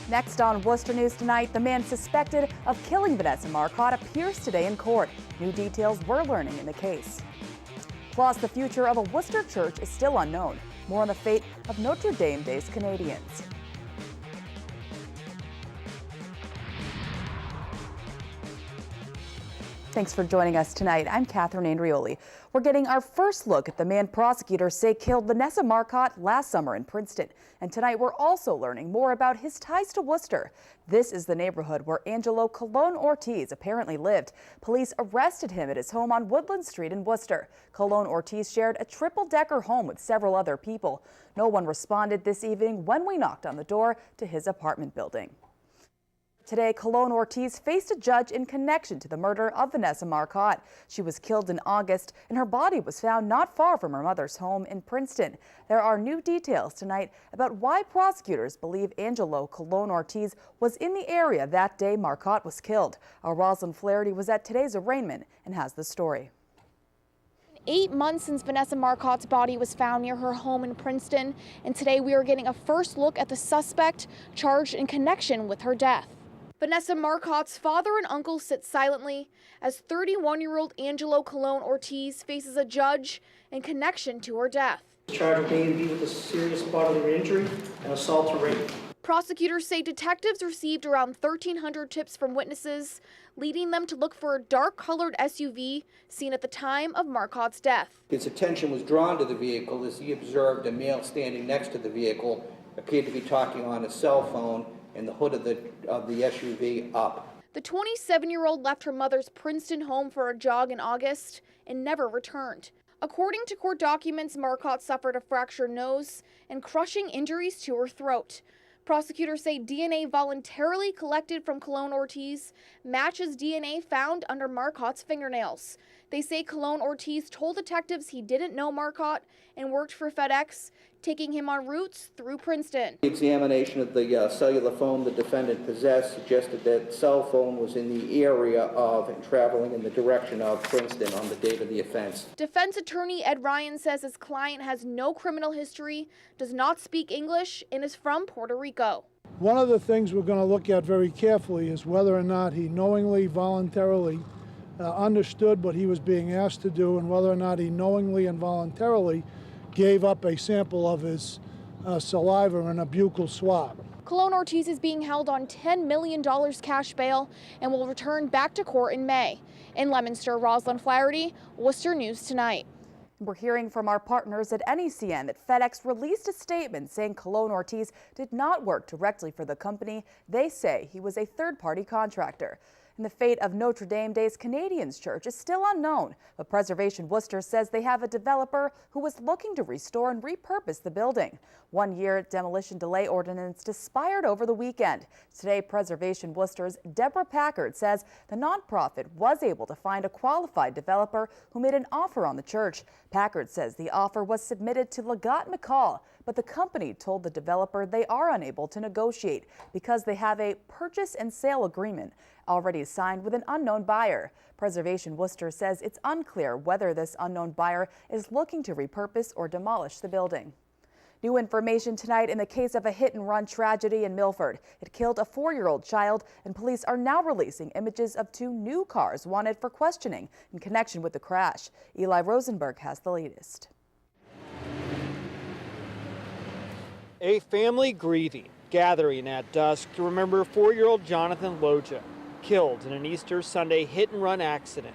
Next on Worcester News Tonight, the man suspected of killing Vanessa Marcotte appears today in court. New details we're learning in the case. Plus, the future of a Worcester church is still unknown. More on the fate of Notre Dame Day's Canadians. Thanks for joining us tonight. I'm Catherine Andrioli. We're getting our first look at the man prosecutors say killed Vanessa Marcotte last summer in Princeton. And tonight we're also learning more about his ties to Worcester. This is the neighborhood where Angelo Colon Ortiz apparently lived. Police arrested him at his home on Woodland Street in Worcester. Colon Ortiz shared a triple-decker home with several other people. No one responded this evening when we knocked on the door to his apartment building. Today, Colon Ortiz faced a judge in connection to the murder of Vanessa Marcotte. She was killed in August, and her body was found not far from her mother's home in Princeton. There are new details tonight about why prosecutors believe Angelo Colon Ortiz was in the area that day Marcotte was killed. Our Rosalind Flaherty was at today's arraignment and has the story. 8 months since Vanessa Marcotte's body was found near her home in Princeton, and today we are getting a first look at the suspect charged in connection with her death. Vanessa Marcotte's father and uncle sit silently as 31-year-old Angelo Colon Ortiz faces a judge in connection to her death. Charged with A&B with a serious bodily injury and assault or rape. Prosecutors say detectives received around 1,300 tips from witnesses, leading them to look for a dark-colored SUV seen at the time of Marcotte's death. His attention was drawn to the vehicle as he observed a male standing next to the vehicle, appeared to be talking on a cell phone, and the hood of the SUV up. The 27-year-old left her mother's Princeton home for a jog in August and never returned. According to court documents, Marcotte suffered a fractured nose and crushing injuries to her throat. Prosecutors say DNA voluntarily collected from Colon Ortiz matches DNA found under Marcotte's fingernails. They say Colon Ortiz told detectives he didn't know Marcotte and worked for FedEx, taking him on routes through Princeton. The examination of the cellular phone the defendant possessed suggested that cell phone was in the area of and traveling in the direction of Princeton on the date of the offense. Defense attorney Ed Ryan says his client has no criminal history, does not speak English, and is from Puerto Rico. One of the things we're going to look at very carefully is whether or not he knowingly, voluntarily understood what he was being asked to do, and whether or not he knowingly and voluntarily gave up a sample of his saliva and a buccal swab. Colon Ortiz is being held on $10 million cash bail and will return back to court in May. In Leominster, Rosalind Flaherty, Worcester News Tonight. We're hearing from our partners at NECN that FedEx released a statement saying Colon Ortiz did not work directly for the company. They say he was a third-party contractor. And the fate of Notre Dame Day's Canadians Church is still unknown, but Preservation Worcester says they have a developer who was looking to restore and repurpose the building. 1-year demolition delay ordinance expired over the weekend. Today, Preservation Worcester's Deborah Packard says the nonprofit was able to find a qualified developer who made an offer on the church. Packard says the offer was submitted to Legat McCall, but the company told the developer they are unable to negotiate because they have a purchase and sale agreement already signed with an unknown buyer. Preservation Worcester says it's unclear whether this unknown buyer is looking to repurpose or demolish the building. New information tonight in the case of a hit-and-run tragedy in Milford. It killed a 4-year-old child, and police are now releasing images of 2 new cars wanted for questioning in connection with the crash. Eli Rosenberg has the latest. A family grieving, gathering at dusk to remember 4-year-old Jonathan Loja, killed in an Easter Sunday hit-and-run accident.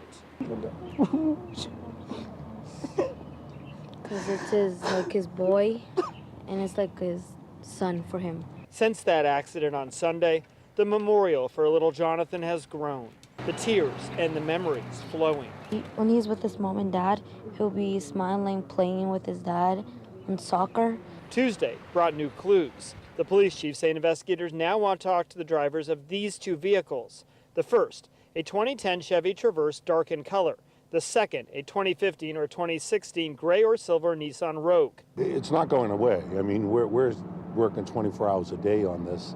Because it's his boy, and it's like his son for him. Since that accident on Sunday, the memorial for little Jonathan has grown, the tears and the memories flowing. When he's with his mom and dad, he'll be smiling, playing with his dad on soccer. Tuesday brought new clues. The police chief say investigators now want to talk to the drivers of these 2 vehicles. The first, a 2010 Chevy Traverse dark in color. The second, a 2015 or 2016 gray or silver Nissan Rogue. It's not going away. I mean, we're working 24 hours a day on this.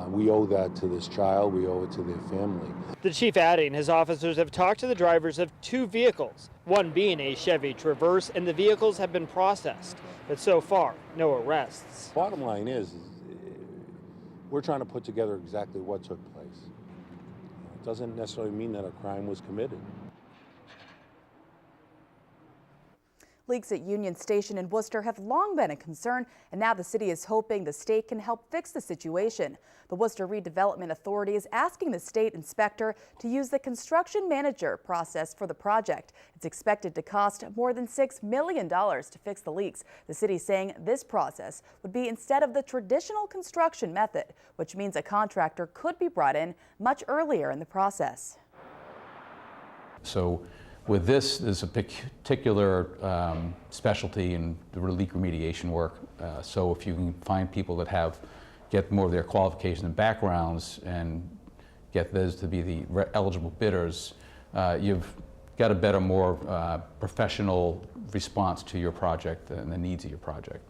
We owe that to this child. We owe it to their family. The chief adding his officers have talked to the drivers of 2 vehicles, one being a Chevy Traverse, and the vehicles have been processed. But so far, no arrests. Bottom line is We're trying to put together exactly what took place. It doesn't necessarily mean that a crime was committed. Leaks at Union Station in Worcester have long been a concern, and now the city is hoping the state can help fix the situation. The Worcester Redevelopment Authority is asking the state inspector to use the construction manager process for the project. It's expected to cost more than $6 million to fix the leaks. The city saying this process would be instead of the traditional construction method, which means a contractor could be brought in much earlier in the process. So with this, there's a particular specialty in the leak remediation work. So if you can find people that get more of their qualifications and backgrounds and get those to be the eligible bidders, you've got a better, more professional response to your project and the needs of your project.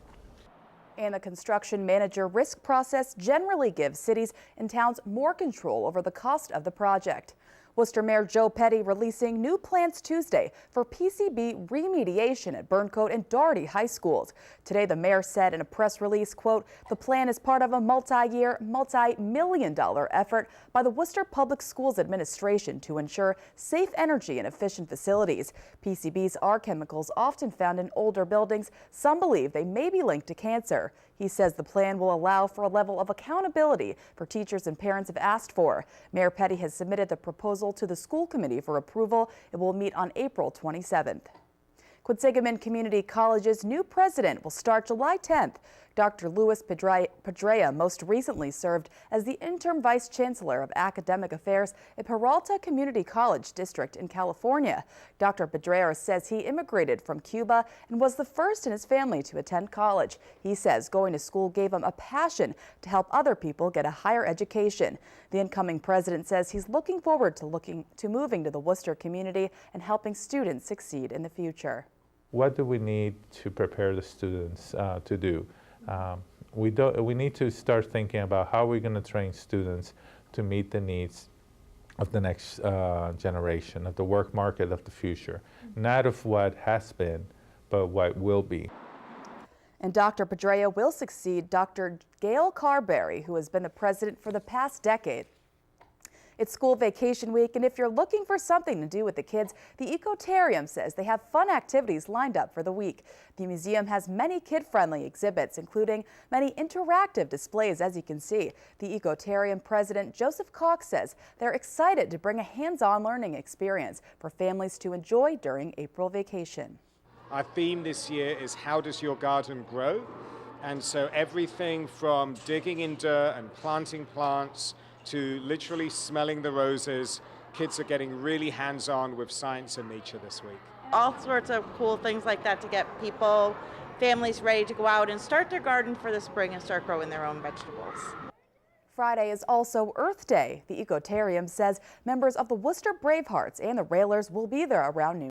And the construction manager risk process generally gives cities and towns more control over the cost of the project. Worcester Mayor Joe Petty releasing new plans Tuesday for PCB remediation at Marcotte and Doherty high schools. Today, the mayor said in a press release, quote, "The plan is part of a multi-year, multi-million-dollar effort by the Worcester Public Schools Administration to ensure safe energy and efficient facilities. PCBs are chemicals often found in older buildings. Some believe they may be linked to cancer." He says the plan will allow for a level of accountability for teachers and parents have asked for. Mayor Petty has submitted the proposal to the school committee for approval. It will meet on April 27th. Quinsigamond Community College's new president will start July 10th. Dr. Louis Pedrea most recently served as the interim vice chancellor of academic affairs at Peralta Community College District in California. Dr. Pedrea says he immigrated from Cuba and was the first in his family to attend college. He says going to school gave him a passion to help other people get a higher education. The incoming president says he's looking forward to moving to the Worcester community and helping students succeed in the future. What do we need to prepare the students to do? We need to start thinking about how we're going to train students to meet the needs of the next generation, of the work market of the future, not of what has been, but what will be. And Dr. Pedrea will succeed Dr. Gail Carberry, who has been the president for the past decade. It's school vacation week, and if you're looking for something to do with the kids, the Ecotarium says they have fun activities lined up for the week. The museum has many kid-friendly exhibits, including many interactive displays, as you can see. The Ecotarium president, Joseph Cox, says they're excited to bring a hands-on learning experience for families to enjoy during April vacation. Our theme this year is How Does Your Garden Grow? And so everything from digging in dirt and planting plants to literally smelling the roses. Kids are getting really hands-on with science and nature this week. All sorts of cool things like that to get people, families ready to go out and start their garden for the spring and start growing their own vegetables. Friday is also Earth Day. The Ecotarium says members of the Worcester Bravehearts and the Railers will be there around noon.